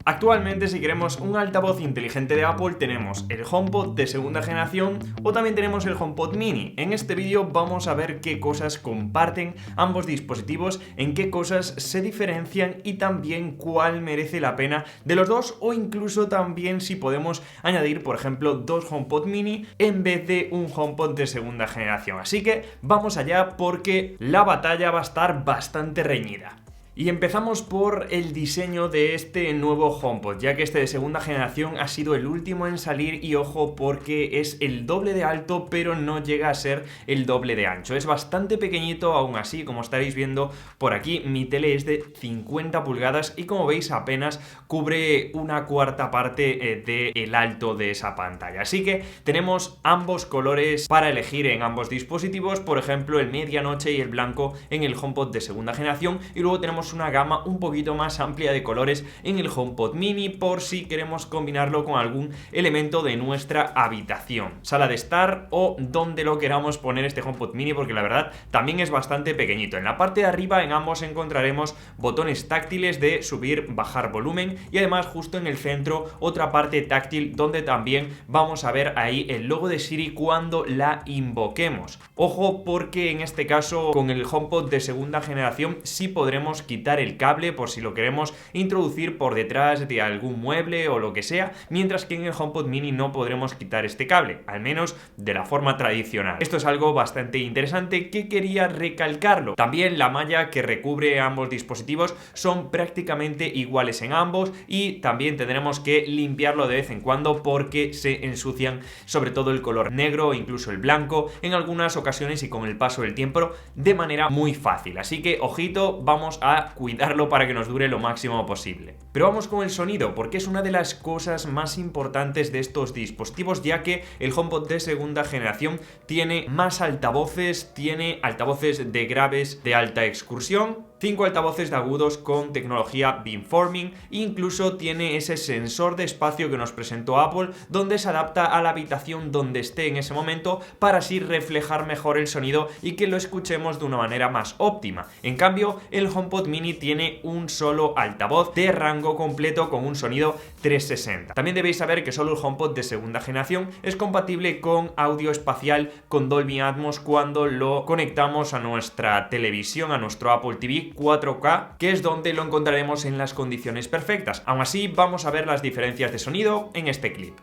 Actualmente, si queremos un altavoz inteligente de Apple, tenemos el HomePod de segunda generación o también tenemos el HomePod Mini. En este vídeo vamos a ver qué cosas comparten ambos dispositivos, en qué cosas se diferencian y también cuál merece la pena de los dos, o incluso también si podemos añadir, por ejemplo, dos HomePod Mini en vez de un HomePod de segunda generación. Así que vamos allá porque la batalla va a estar bastante reñida. Y empezamos por el diseño de este nuevo HomePod, ya que este de segunda generación ha sido el último en salir y ojo porque es el doble de alto pero no llega a ser el doble de ancho. Es bastante pequeñito aún así, como estaréis viendo por aquí, mi tele es de 50 pulgadas y como veis apenas cubre una cuarta parte del alto de esa pantalla. Así que tenemos ambos colores para elegir en ambos dispositivos, por ejemplo el medianoche y el blanco en el HomePod de segunda generación, y luego tenemos una gama un poquito más amplia de colores en el HomePod Mini por si queremos combinarlo con algún elemento de nuestra habitación, sala de estar o donde lo queramos poner este HomePod Mini, porque la verdad también es bastante pequeñito. En la parte de arriba en ambos encontraremos botones táctiles de subir, bajar volumen y además justo en el centro otra parte táctil donde también vamos a ver ahí el logo de Siri cuando la invoquemos. Ojo porque en este caso con el HomePod de segunda generación sí podremos quitar el cable por si lo queremos introducir por detrás de algún mueble o lo que sea, mientras que en el HomePod Mini no podremos quitar este cable, al menos de la forma tradicional. Esto es algo bastante interesante que quería recalcarlo. También la malla que recubre ambos dispositivos son prácticamente iguales en ambos y también tendremos que limpiarlo de vez en cuando porque se ensucian, sobre todo el color negro o incluso el blanco en algunas ocasiones y con el paso del tiempo de manera muy fácil. Así que ojito, vamos a cuidarlo para que nos dure lo máximo posible. Pero vamos con el sonido, porque es una de las cosas más importantes de estos dispositivos, ya que el HomePod de segunda generación tiene más altavoces, tiene altavoces de graves de alta excursión, 5 altavoces de agudos con tecnología beamforming, incluso tiene ese sensor de espacio que nos presentó Apple, donde se adapta a la habitación donde esté en ese momento para así reflejar mejor el sonido y que lo escuchemos de una manera más óptima. En cambio, el HomePod Mini tiene un solo altavoz de rango completo con un sonido 360. También debéis saber que solo el HomePod de segunda generación es compatible con audio espacial con Dolby Atmos cuando lo conectamos a nuestra televisión, a nuestro Apple TV 4K, que es donde lo encontraremos en las condiciones perfectas. Aún así, vamos a ver las diferencias de sonido en este clip.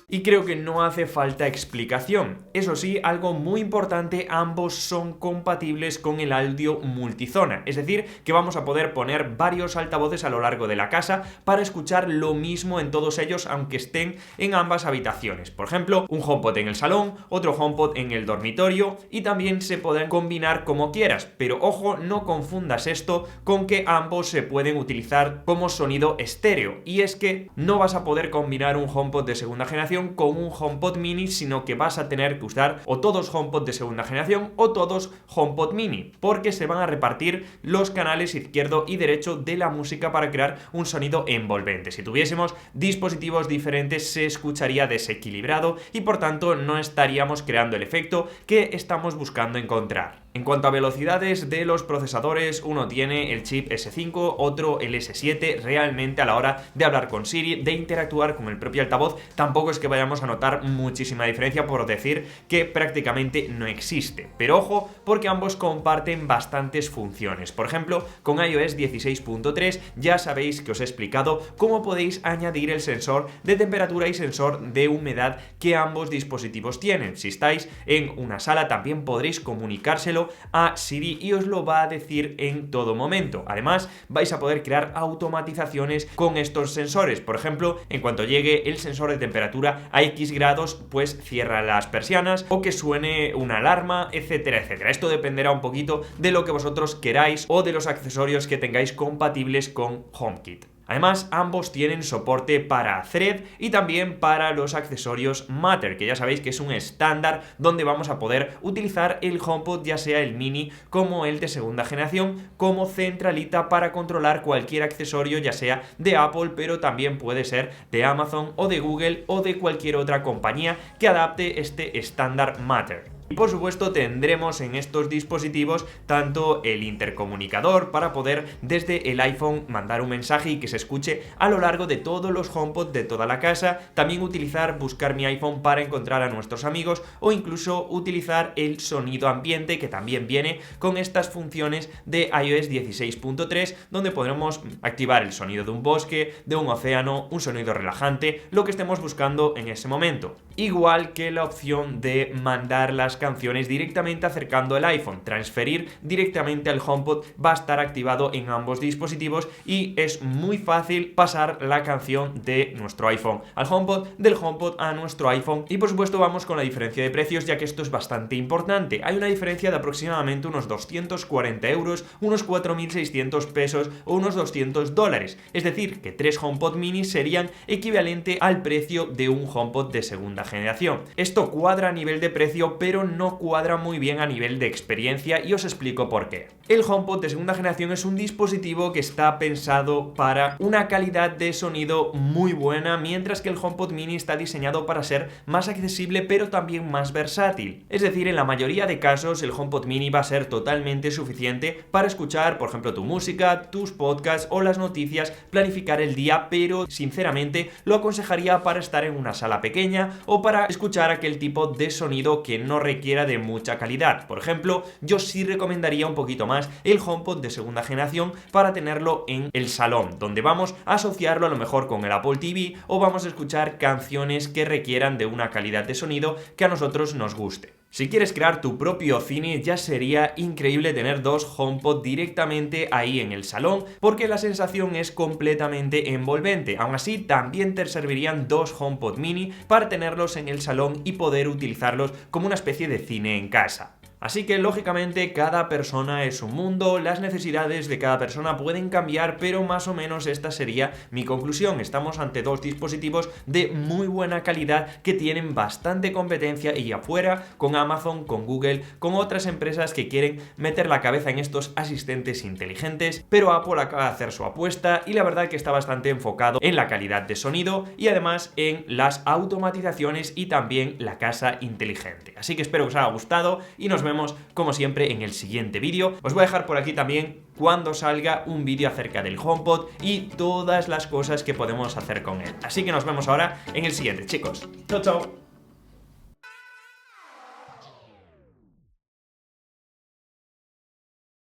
Y creo que no hace falta explicación. Eso sí, algo muy importante, ambos son compatibles con el audio multizona, es decir, que vamos a poder poner varios altavoces a lo largo de la casa para escuchar lo mismo en todos ellos, aunque estén en ambas habitaciones. Por ejemplo, un HomePod en el salón, otro HomePod en el dormitorio, y también se pueden combinar como quieras, pero ojo, no confundas esto con que ambos se pueden utilizar como sonido estéreo, y es que no vas a poder combinar un HomePod de segunda generación con un HomePod Mini, sino que vas a tener que usar o todos HomePod de segunda generación o todos HomePod Mini, porque se van a repartir los canales izquierdo y derecho de la música para crear un sonido envolvente. Si tuviésemos dispositivos diferentes se escucharía desequilibrado y por tanto no estaríamos creando el efecto que estamos buscando encontrar. En cuanto a velocidades de los procesadores, uno tiene el chip S5, otro el S7. Realmente a la hora de hablar con Siri, de interactuar con el propio altavoz, tampoco es que vayamos a notar muchísima diferencia, por decir que prácticamente no existe. Pero ojo, porque ambos comparten bastantes funciones. Por ejemplo, con iOS 16.3 ya sabéis que os he explicado cómo podéis añadir el sensor de temperatura y sensor de humedad que ambos dispositivos tienen. Si estáis en una sala también podréis comunicárselo a Siri y os lo va a decir en todo momento. Además, vais a poder crear automatizaciones con estos sensores. Por ejemplo, en cuanto llegue el sensor de temperatura a X grados, pues cierra las persianas o que suene una alarma, etcétera, etcétera. Esto dependerá un poquito de lo que vosotros queráis o de los accesorios que tengáis compatibles con HomeKit. Además, ambos tienen soporte para Thread y también para los accesorios Matter, que ya sabéis que es un estándar donde vamos a poder utilizar el HomePod, ya sea el mini como el de segunda generación, como centralita para controlar cualquier accesorio, ya sea de Apple, pero también puede ser de Amazon o de Google o de cualquier otra compañía que adapte este estándar Matter. Y por supuesto tendremos en estos dispositivos tanto el intercomunicador para poder desde el iPhone mandar un mensaje y que se escuche a lo largo de todos los HomePod de toda la casa, también utilizar Buscar mi iPhone para encontrar a nuestros amigos o incluso utilizar el sonido ambiente, que también viene con estas funciones de iOS 16.3, donde podremos activar el sonido de un bosque, de un océano, un sonido relajante, lo que estemos buscando en ese momento. Igual que la opción de mandar las canciones directamente acercando el iPhone, transferir directamente al HomePod va a estar activado en ambos dispositivos y es muy fácil pasar la canción de nuestro iPhone al HomePod, del HomePod a nuestro iPhone. Y por supuesto vamos con la diferencia de precios, ya que esto es bastante importante. Hay una diferencia de aproximadamente unos 240 euros, unos 4.600 pesos o unos $200, es decir, que 3 HomePod mini serían equivalente al precio de un HomePod de segunda generación. Esto cuadra a nivel de precio, pero no cuadra muy bien a nivel de experiencia y os explico por qué. El HomePod de segunda generación es un dispositivo que está pensado para una calidad de sonido muy buena, mientras que el HomePod mini está diseñado para ser más accesible pero también más versátil. Es decir, en la mayoría de casos el HomePod mini va a ser totalmente suficiente para escuchar, por ejemplo, tu música, tus podcasts o las noticias, planificar el día, pero sinceramente lo aconsejaría para estar en una sala pequeña o para escuchar aquel tipo de sonido que no requiera de mucha calidad. Por ejemplo, yo sí recomendaría un poquito más el HomePod de segunda generación para tenerlo en el salón, donde vamos a asociarlo a lo mejor con el Apple TV o vamos a escuchar canciones que requieran de una calidad de sonido que a nosotros nos guste. Si quieres crear tu propio cine, ya sería increíble tener 2 HomePod directamente ahí en el salón, porque la sensación es completamente envolvente. Aún así, también te servirían 2 HomePod mini para tenerlos en el salón y poder utilizarlos como una especie de cine en casa. Así que lógicamente cada persona es un mundo, las necesidades de cada persona pueden cambiar, pero más o menos esta sería mi conclusión. Estamos ante 2 dispositivos de muy buena calidad que tienen bastante competencia y afuera con Amazon, con Google, con otras empresas que quieren meter la cabeza en estos asistentes inteligentes, pero Apple acaba de hacer su apuesta y la verdad que está bastante enfocado en la calidad de sonido y además en las automatizaciones y también la casa inteligente. Así que espero que os haya gustado y nos vemos como siempre en el siguiente vídeo. Os voy a dejar por aquí también cuando salga un vídeo acerca del HomePod y todas las cosas que podemos hacer con él. Así que nos vemos ahora en el siguiente, chicos. Chao, chao.